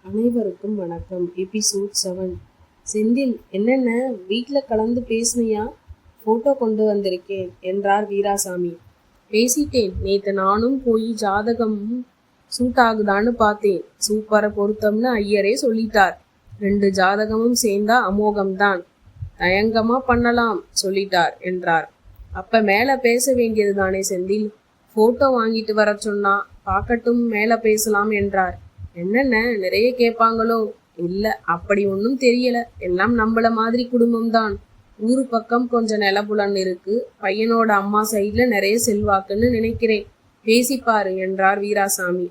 அனைவருக்கும் வணக்கம். எபிசோட் 7. செந்தில், என்னென்ன வீட்டில் கலந்து பேசுனியா? ஃபோட்டோ கொண்டு வந்திருக்கேன் என்றார் வீராசாமி. பேசிட்டேன். நேற்று நானும் போய் ஜாதகம் சூட் ஆகுதான்னு பார்த்தேன். சூப்பரை பொருத்தம்னு ஐயரே சொல்லிட்டார். 2 ஜாதகமும் சேர்ந்தா அமோகம்தான். தயங்கமா பண்ணலாம் சொல்லிட்டார் என்றார். அப்ப மேல பேச வேண்டியது தானே செந்தில்? ஃபோட்டோ வாங்கிட்டு வர சொன்னா பார்க்கட்டும், மேல பேசலாம் என்றார். என்னென்ன நிறைய கேட்பாங்களோ? இல்ல, அப்படி ஒன்றும் தெரியல. எல்லாம் நம்மள மாதிரி குடும்பம்தான். ஊரு பக்கம் கொஞ்சம் நிலப்புலன் இருக்கு. பையனோட அம்மா சைட்ல நிறைய செல்வாக்குன்னு நினைக்கிறேன். பேசிப்பாரு என்றார் வீராசாமி.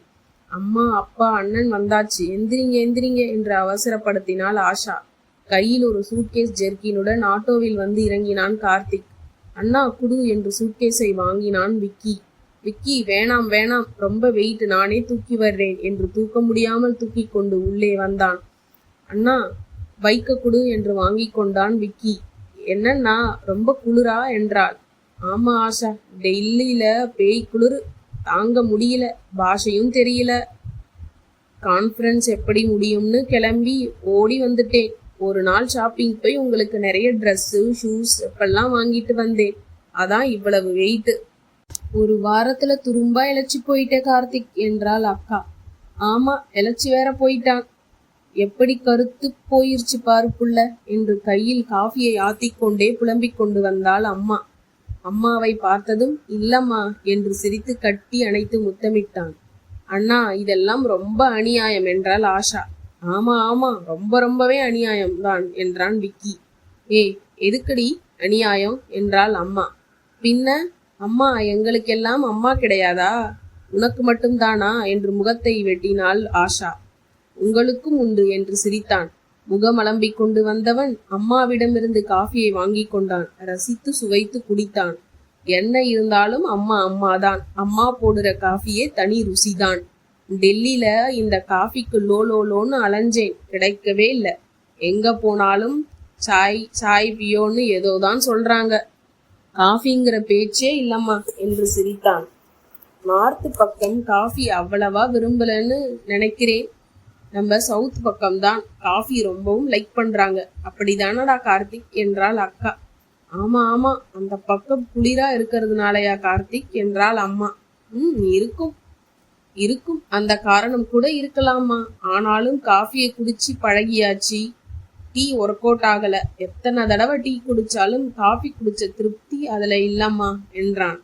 அம்மா, அப்பா, அண்ணன் வந்தாச்சு, எந்திரிங்க எந்திரிங்க என்று அவசரப்படுத்தினாள் ஆஷா. கையில் ஒரு சூட்கேஸ் ஜெர்கினுடன் ஆட்டோவில் வந்து இறங்கினான் கார்த்திக். அண்ணா குடு என்று சூட்கேஸை வாங்கினான் விக்கி. விக்கி, வேணாம் வேணாம், ரொம்ப வெயிட், நானே தூக்கி வர்றேன் என்று தூக்க முடியாமல் தூக்கி கொண்டு உள்ளே வந்தான். அண்ணா, பைக்க குடு என்று வாங்கி கொண்டான் விக்கி. என்னன்னா, ரொம்ப குளிரா என்றாள். ஆமா ஆஷா, டெல்லியில பேய் குளிர், தாங்க முடியல. பாஷையும் தெரியல. கான்ஃபரன்ஸ் எப்படி முடியும்னு கிளம்பி ஓடி வந்துட்டேன். ஒரு நாள் ஷாப்பிங் போய் உங்களுக்கு நிறைய ட்ரெஸ்ஸு, ஷூஸ் எப்பெல்லாம் வாங்கிட்டு வந்தேன். அதான் இவ்வளவு வெயிட். ஒரு வாரத்துல துரும்பா இழைச்சி போயிட்டே கார்த்திக் என்றாள் அக்கா. ஆமா, இழைச்சி வேற போயிட்டான். எப்படி கருத்து போயிருச்சு பாரு புள்ள என்று கையில் காஃபியை ஆத்திக்கொண்டே புலம்பிக் கொண்டு வந்தாள் அம்மா. அம்மாவை பார்த்ததும் இல்லம்மா என்று சிரித்து கட்டி அணைத்து முத்தமிட்டான். அண்ணா, இதெல்லாம் ரொம்ப அநியாயம் என்றாள் ஆஷா. ஆமா ஆமா, ரொம்பவே அநியாயம் தான் என்றான் விக்கி. எதுக்கடி அநியாயம் என்றாள் அம்மா. பின்ன அம்மா, எங்களுக்கெல்லாம் அம்மா கிடையாதா? உனக்கு மட்டும்தானா என்று முகத்தை வெட்டினாள் ஆஷா. உங்களுக்கும் உண்டு என்று சிரித்தான். முகமலம்பிக் கொண்டு வந்தவன் அம்மாவிடமிருந்து காஃபியை வாங்கி கொண்டான். ரசித்து சுவைத்து குடித்தான். என்ன இருந்தாலும் அம்மா அம்மாதான். அம்மா போடுற காஃபியே தனி ருசிதான். டெல்லியில இந்த காஃபிக்கு லோன்னு அலைஞ்சேன், கிடைக்கவே இல்லை. எங்க போனாலும் சாய் பியோன்னு ஏதோதான் சொல்றாங்க. காஃபிங்கிற பேச்சே இல்லம்மா என்று சிரித்தான். நார்த்து பக்கம் காஃபி அவ்வளவா விரும்பலன்னு நினைக்கிறேன். நம்ம சவுத் பக்கம்தான் காஃபி ரொம்பவும் லைக் பண்றாங்க. அப்படிதானடா கார்த்திக் என்றாள் அக்கா. ஆமா ஆமா, அந்த பக்கம் குளிரா இருக்கிறதுனாலயா கார்த்திக் என்றாள் அம்மா. இருக்கும் இருக்கும், அந்த காரணம் கூட இருக்கலாமா. ஆனாலும் காஃபியை குடிச்சு பழகியாச்சு. டீ ஒர்க் அவுட் ஆகல. எத்தனை தடவை டீ குடிச்சாலும் காஃபி குடிச்ச திருப்தி அதுல இல்லம்மா என்றான்.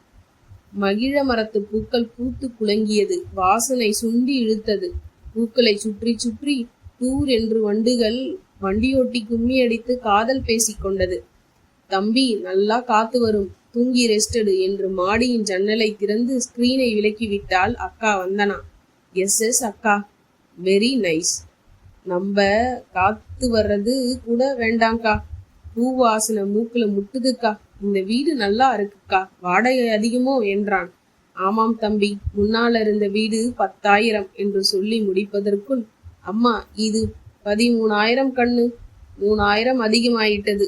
மகிழ மரத்து பூக்கள் பூத்து குலுங்கியது. வாசனை சுண்டி இழுத்தது. பூக்களை சுற்றி சுற்றி டூர் என்று வண்டுகள் வண்டியோட்டி கும்மி அடித்து காதல் பேசிக்கொண்டது. தம்பி, நல்லா காத்து வரும், தூங்கி ரெஸ்டடு என்று மாடியின் ஜன்னலை திறந்து ஸ்கிரீனை விலக்கி விட்டால் அக்கா வந்தனா. எஸ் அக்கா, வெரி நைஸ். நம்ம காத்து வர்றது கூட வேண்டாங்க்கா. பூவாசனை மூக்குல முட்டுதுக்கா. இந்த வீடு நல்லா இருக்குக்கா, வாடகை அதிகமோ என்றான். ஆமாம் தம்பி, முன்னால இருந்த வீடு 10,000 என்று சொல்லி முடிப்பதற்குள், அம்மா இது 13,000 கண்ணு, 3,000 அதிகமாயிட்டது.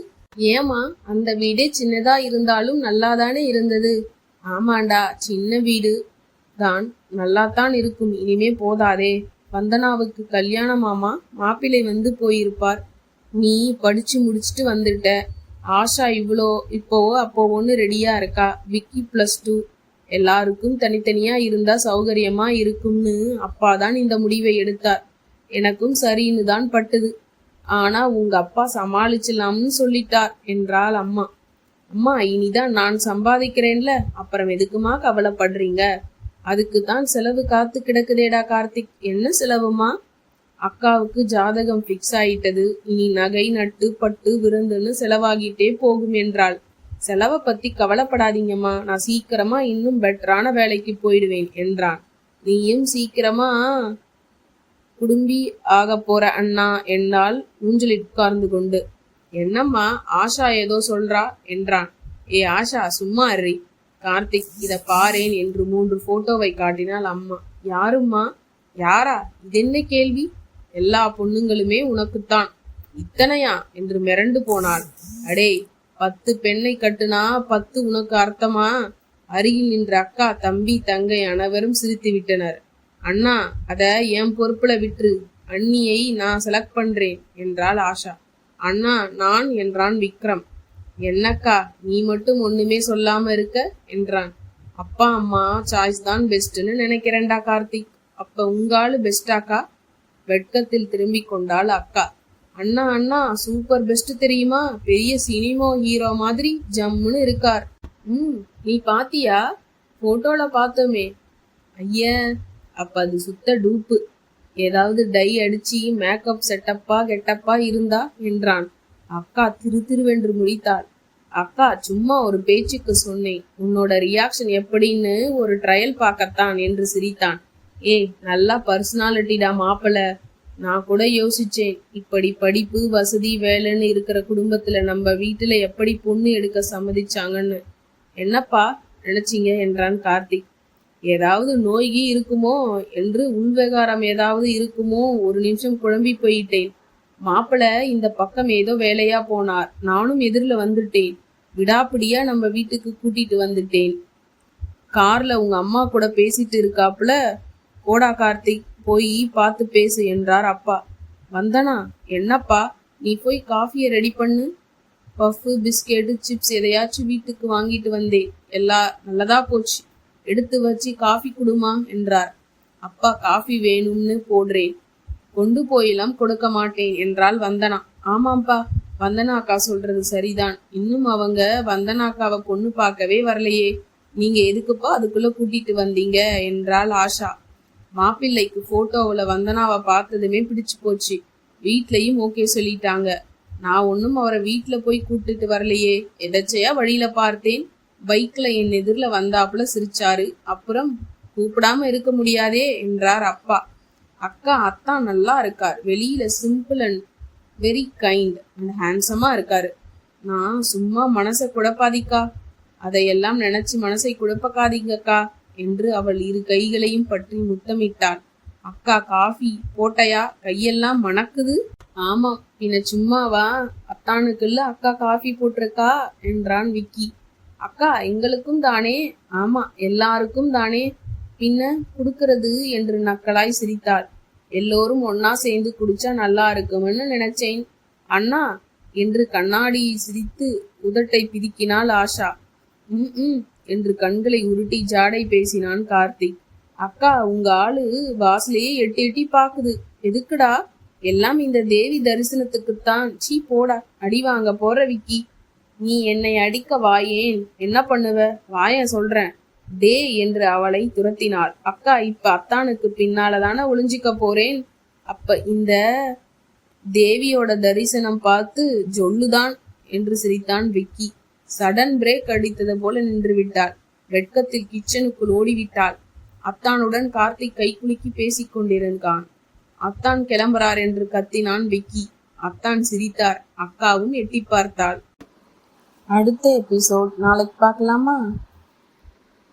ஏமா, அந்த வீடே சின்னதா இருந்தாலும் நல்லாதானே இருந்தது? ஆமாண்டா, சின்ன வீடு தான், நல்லாத்தான் இருக்கும். இனிமே போதாதே. வந்தனாவுக்கு கல்யாணமாமா, மாப்பிள்ளை வந்து போயிருப்பார். நீ படிச்சு முடிச்சுட்டு வந்துட்ட. ஆஷா இப்போவோ அப்போவோன்னு ரெடியா இருக்கா. விக்கி +2. எல்லாருக்கும் தனித்தனியா இருந்தா சௌகரியமா இருக்கும்னு அப்பாதான் இந்த முடிவை எடுத்தார். எனக்கும் சரின்னு தான் பட்டுது. ஆனா உங்க அப்பா சமாளிச்சலாம்னு சொல்லிட்டார் என்றாள் அம்மா. அம்மா, இனிதான் நான் சம்பாதிக்கிறேன்ல, அப்புறம் எதுக்குமா கவலைப்படுறீங்க? அதுக்குத்தான் செலவு காத்து கிடக்குதேடா கார்த்திக். என்ன செலவுமா? அக்காவுக்கு ஜாதகம் பிக்ஸ் ஆயிட்டது. இனி நகை நட்டு பட்டு விருந்துன்னு செலவாகிட்டே போகும் என்றாள். செலவை பத்தி கவலைப்படாதீங்கம்மா, நான் சீக்கிரமா இன்னும் பெட்டரான வேலைக்கு போயிடுவேன் என்றான். நீயும் சீக்கிரமா குடும்பி ஆக போற அண்ணா என்றால் ஊஞ்சலில் உட்கார்ந்து கொண்டு. என்னம்மா, ஆஷா ஏதோ சொல்றா என்றான். ஆஷா, சும்மா அறி. கார்த்திக், இத பாரேன் என்று 3 போட்டோவை காட்டினாள் அம்மா. யாரும்மா? யாரா? இது என்ன கேள்வி? எல்லா பொண்ணுங்களுமே உனக்குத்தான். இத்தனையா என்று மிரண்டு போனாள். அடே, 10 பெண்ணை கட்டுனா 10 உனக்கு அர்த்தமா? அருகில் நின்ற அக்கா, தம்பி, தங்கை அனைவரும் சிரித்து விட்டனர். அண்ணா, அத என் பொறுப்புல விட்டுரு. அண்ணியை நான் செலக்ட் பண்றேன் என்றாள் ஆஷா. அண்ணா நான் என்றான் விக்ரம். என்னக்கா நீ மட்டும் ஒண்ணுமே சொல்லாம இருக்க என்றான். அப்பா அம்மா சாய்ஸ் தான் பெஸ்ட்னு நினைக்கிறேன்டா கார்த்திக். அப்ப உங்காலு பெஸ்டாக்கா? வெட்கத்தில் திரும்பி கொண்டாள் அக்கா. அண்ணா அண்ணா சூப்பர் பெஸ்ட் தெரியுமா, பெரிய சினிமா ஹீரோ மாதிரி ஜம்முன்னு இருக்கார். நீ பாத்தியா? போட்டோல பார்த்தோமே. ஐய அப்ப அது சுத்த டூப்பு. ஏதாவது டை அடிச்சு மேக்கப் செட்டப்பா கெட்டப்பா இருந்தா என்றான். அக்கா திருவென்று முடித்தாள். அக்கா சும்மா ஒரு பேச்சுக்கு சொன்னேன், உன்னோட ரியாக்ஷன் எப்படின்னு ஒரு ட்ரையல் பார்க்கத்தான் என்று சிரித்தான். ஏய் நல்லா பர்சனாலிட்டிடா மாப்பிள. நான் கூட யோசிச்சேன், இப்படி படிப்பு வசதி வேலைன்னு இருக்கிற குடும்பத்துல நம்ம வீட்டுல எப்படி பொண்ணு எடுக்க சம்மதிச்சாங்கன்னு. என்னப்பா நினைச்சீங்க என்றான் கார்த்திக். ஏதாவது நோய்கி இருக்குமோ என்று உள்விகாரம் ஏதாவது இருக்குமோ ஒரு நிமிஷம் குழம்பி போயிட்டேன். மாப்பிள இந்த பக்கம் ஏதோ வேலையா போனார், நானும் எதிரில வந்துட்டேன். விடாப்பிடியா நம்ம வீட்டுக்கு கூட்டிட்டு வந்துட்டேன். கார்ல உங்க அம்மா கூட பேசிட்டு இருக்காப்புல. போடா கார்த்திக் போய் பார்த்து பேசு என்றார் அப்பா. வந்தனா என்னப்பா, நீ போய் காஃபியை ரெடி பண்ணு. பஃபு பிஸ்கெட்டு சிப்ஸ் எதையாச்சும் வீட்டுக்கு வாங்கிட்டு வந்தேன். எல்லாம் நல்லதா போச்சு, எடுத்து வச்சு காஃபி குடுமா என்றார். அப்பா காஃபி வேணும்னு போடுறேன், கொண்டு போயெல்லாம் கொடுக்க மாட்டேன் என்றாள் வந்தனா. ஆமாம்பா, வந்தனா அக்கா சொல்றது சரிதான். இன்னும் அவங்க வந்தனா அக்காவை பொண்ணு பார்க்கவே வரலையே. நீங்க எதுக்குப்பா அதுக்குள்ள கூட்டிட்டு வந்தீங்க என்றாள் ஆஷா. மாப்பிள்ளைக்கு போட்டோவுல வந்தனாவை பார்த்ததுமே பிடிச்சு போச்சு. வீட்லயும் ஓகே சொல்லிட்டாங்க. நான் ஒன்னும் அவரை வீட்டுல போய் கூட்டிட்டு வரலையே, எதச்சையா வழியில பார்த்தேன். பைக்ல என் எதிரில வந்தாப்புல சிரிச்சாரு. அப்புறம் கூப்பிடாம இருக்க முடியாதே என்றார் அப்பா. அக்கா அத்தான் நல்லா இருக்கார், வெளியில simple and very kind and ஹேண்ட்ஸமா இருக்காரு. நான் சும்மா மனசை குழப்பாதிக்கா, அதையெல்லாம் நினைச்சு மனசை குழப்பக்காதீங்கக்கா என்று அவள் இரு கைகளையும் பற்றி முத்தமிட்டாள். அக்கா காஃபி போட்டையா? கையெல்லாம் மணக்குது. ஆமாம் பின்ன சும்மாவா, அத்தானுக்குள்ள அக்கா காஃபி போட்டிருக்கா என்றான் விக்கி. அக்கா எங்களுக்கும் தானே? ஆமா எல்லாருக்கும் தானே, பின்ன குடுக்கறது என்று நக்கலாய் சிரித்தாள். எல்லோரும் ஒன்னா சேர்ந்து குடிச்சா நல்லா இருக்கும்னு நினைச்சேன் அண்ணா என்று கண்ணாடியை சிரித்து உதட்டை பிதுக்கினாள் ஆஷா. என்று கண்களை உருட்டி ஜாடை பேசினான் கார்த்திக். அக்கா உங்க ஆளு வாசலையே எட்டி எட்டி பாக்குது. எதுக்குடா? எல்லாம் இந்த தேவி தரிசனத்துக்குத்தான். சீ போடா, அடி வாங்க போற விக்கி. நீ என்னை அடிக்க வாயேன், என்ன பண்ணுவ? வாய சொல்றேன் டே என்று அவளை துரத்தினாள். அக்கா இப்ப அத்தானுக்கு பின்னாலதானே ஒளிஞ்சிக்க போறேன். அப்ப இந்த தேவியோட தரிசனம் பார்த்து ஜொல்லுதான் என்று சிரித்தான் விக்கி. சடன் பிரேக் அடித்தது போல நின்று விட்டாள். வெட்கத்தில் கிச்சனுக்குள் ஓடிவிட்டாள். அத்தானுடன் கார்த்திக் கைக்குலுக்கி பேசிக் கொண்டிருந்தான். அத்தான் கிளம்புறார் என்று கத்தினான் விக்கி. அத்தான் சிரித்தார். அக்காவும் எட்டி பார்த்தாள். அடுத்த எபிசோட் நாளைக்கு பார்க்கலாமா?